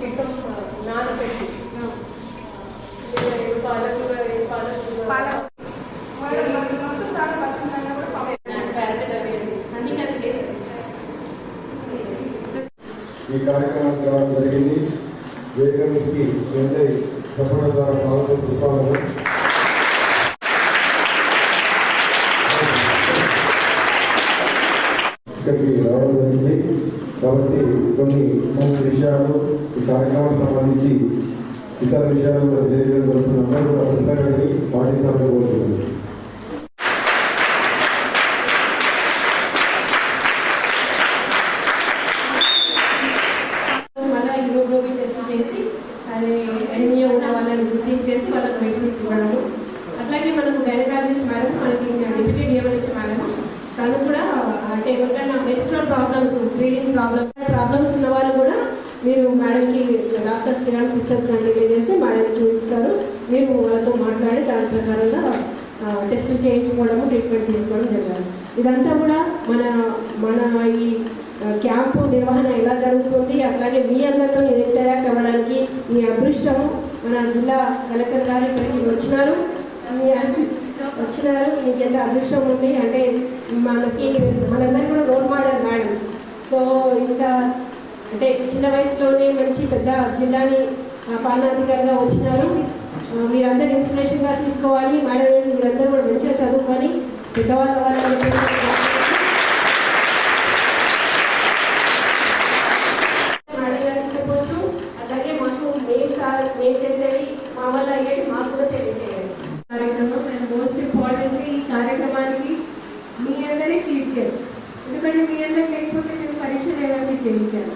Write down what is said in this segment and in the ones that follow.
పిట్టం నానబెట్టి పాలకూర ఈ కార్యక్రమం ద్వారా జరిగింది. వేదికకి సపోర్ట్ ద్వారా స్వాగతం సుస్వాగతం. ఇక్కడికి రావడం జరిగింది కాబట్టి కొన్ని విషయాలు ఈ కార్యక్రమానికి సంబంధించి ఇతర విషయాలు కూడా తెలియజేయడం జరుగుతుంది. అందరూ కూడా శ్రద్ధగా పాటించాలని కోరుతున్నాను. హిమోగ్లోబిన్ టెస్ట్ చేసి అది ఎనిమియా ఉన్న వాళ్ళని గుర్తించేసి వాళ్ళకి మెడిసిన్స్ ఇవ్వడము. అట్లాగే మనకు గైనకాలజిస్ట్ మేడం మనకి డిప్యూటీ డిఎంహెచ్ మేడం తను కూడా అంటే ఎవరికైనా మెన్స్ట్రువల్ ప్రాబ్లమ్స్ బ్లీడింగ్ ప్రాబ్లమ్స్ ఉన్న వాళ్ళు కూడా మీరు మేడంకి డాక్టర్స్కి కానీ సిస్టర్స్ కానీ తెలియజేస్తే మేడం చూపిస్తారు. మీరు వాళ్ళతో మాట్లాడి దాని ప్రకారంగా టెస్టులు చేయించుకోవడము ట్రీట్మెంట్ తీసుకోవడం జరగాలి. ఇదంతా కూడా మన ఈ క్యాంపు నిర్వహణ ఎలా జరుగుతుంది, అట్లాగే మీ అందరితో ఇంటరాక్ట్ అవ్వడానికి మీ అదృష్టము. మన జిల్లా కలెక్టర్ గారు ఇక్కడికి వచ్చినారు, మీకు ఎంత అదృష్టం ఉంది అంటే మనందరికీ కూడా రోల్ మోడల్ మేడం. సో ఇంకా అంటే చిన్న వయసులోనే మంచి పెద్ద జిల్లాని పాలనాధికారిగా వచ్చినారు. మీరందరూ ఇన్స్పిరేషన్గా తీసుకోవాలి. మేడం మీరందరూ కూడా మంచిగా చదువుకొని పెద్దవాళ్ళ చెప్పవచ్చు. అట్లాగే మాకు మేము చేసేవి మా వల్ల అయ్యేది మాకు కూడా తెలియజేయాలి. కార్యక్రమం అండ్ మోస్ట్ ఇంపార్టెంట్లీ ఈ కార్యక్రమానికి మీ అందరే చీఫ్ గెస్ట్. ఎందుకంటే మీ అందరు లేకపోతే నేను పరీక్షలు ఎవరిని చేయించాను.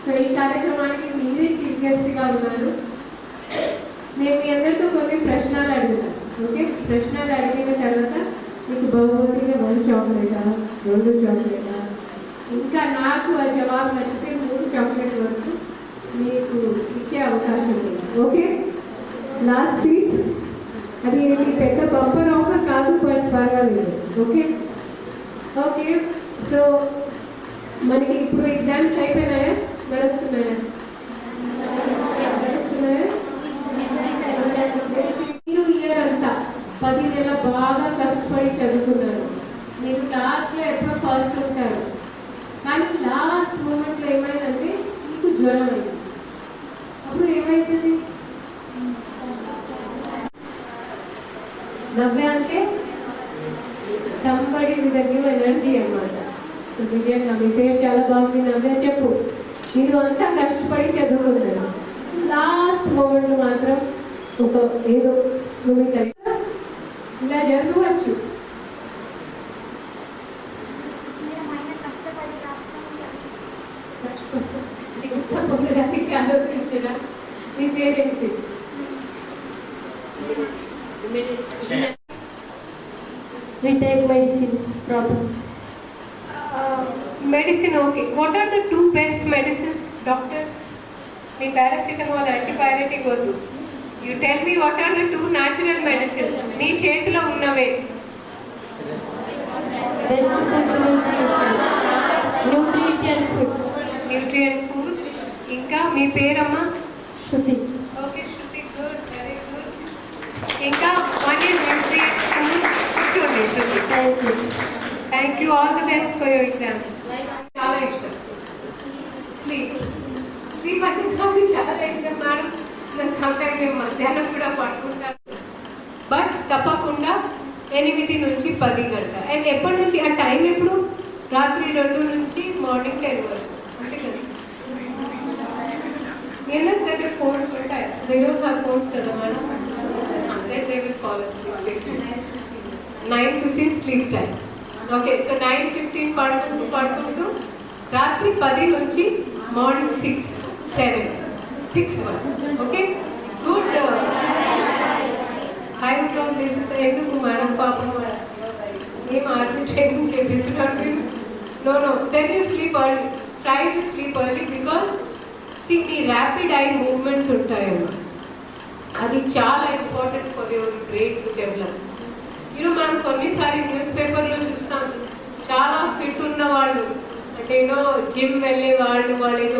సో ఈ కార్యక్రమానికి మీరే చీఫ్ గెస్ట్గా ఉన్నారు. నేను మీ అందరితో కొన్ని ప్రశ్నలు అడుగుతాను. ఓకే, ప్రశ్నలు అడిగిన తర్వాత మీకు బహుమతిగా 1 చాక్లెటా 2 చాక్లెటా, ఇంకా నాకు ఆ జవాబు నచ్చితే 3 చాక్లెట్ వరకు మీకు ఇచ్చే అవకాశం ఉంది. ఓకే, లాస్ట్ సీట్ అది పెద్ద బంపర్ ఆఫర్ కాదు, బట్ పర్వాలేదు. ఓకే ఓకే సో మనకి ఇప్పుడు ఎగ్జామ్స్ అయిపోయినాయా, నడుస్తున్నాయా? మీరు ఇయర్ అంతా 10 నెలలు బాగా కష్టపడి చదువుకున్నారు. మీరు లాస్ట్లో ఎప్పుడో ఫస్ట్ ఉంటారు, కానీ లాస్ట్ మూమెంట్లో ఏమైందంటే మీకు జ్వరం అయింది. అప్పుడు ఏమవుతుంది? నవ్వే అంటే సంబడి విత్ న్యూ ఎనర్జీ అన్నమాట. సో విజయంగా మీ పేరు చాలా బాగుంది, నవ్వే చెప్పు. మీరు అంతా కష్టపడి చదువుకున్నారు, లాస్ట్ మూమెంట్ మాత్రం ఒక ఏదో నువ్వు ఇలా జరగవచ్చు. చికిత్స పొందడానికి ఆలోచించిన మీ పేరేంటి? We take medicine proper. Medicine, okay. What are the 2 best medicines, doctors? The paracetamol, antibiotic వద్దు. You tell me what are the 2 natural medicines? నీ చేతిలో ఉన్నవే. Best nutrient foods. Nutrient foods. ఇంకా మీ పేరమ్మా? Shruti. Okay, Shruti, good, very good. ఇంకా one is nutrient food. Shruti. Thank you. All the best for your exams. చాలా ఇష్టం sleep అంటే నాకు చాలా ఇష్టం మేడం. సమ్టైమ్స్ మేము మధ్యాహ్నం కూడా పడుకుంటాను. బట్ తప్పకుండా 8 నుంచి 10 గంటల. అండ్ ఎప్పటి నుంచి ఆ టైం ఎప్పుడు? రాత్రి 2 నుంచి మార్నింగ్ 10 వరకు, అంతే కదా? ఎన్నో దగ్గర ఫోన్స్ ఉంటాయి. దే డోంట్ హ్యావ్ ఫోన్స్ కదా madam. They will fall asleep. 9:15 sleep time. Okay, so 9:15 పడుకుంటూ రాత్రి 10 నుంచి మార్నింగ్ 6 వరకు. Okay, good. హై క్లాస్ లేసేస్తే ఎందుకు మేడం? పాపం ఏం ఆర్మీ ట్రైనింగ్ చేపిస్తున్నారు? No then you sleep early. Try to sleep early because మీ ర్యాపిడ్ ఐ మూవ్మెంట్స్ ఉంటాయమ్మా, అది చాలా important for your brain to develop. మనం కొన్నిసారి న్యూస్ పేపర్లో చూస్తాం, చాలా ఫిట్ ఉన్న వాళ్ళు అంటే జిమ్ వెళ్ళే వాళ్ళు ఏదో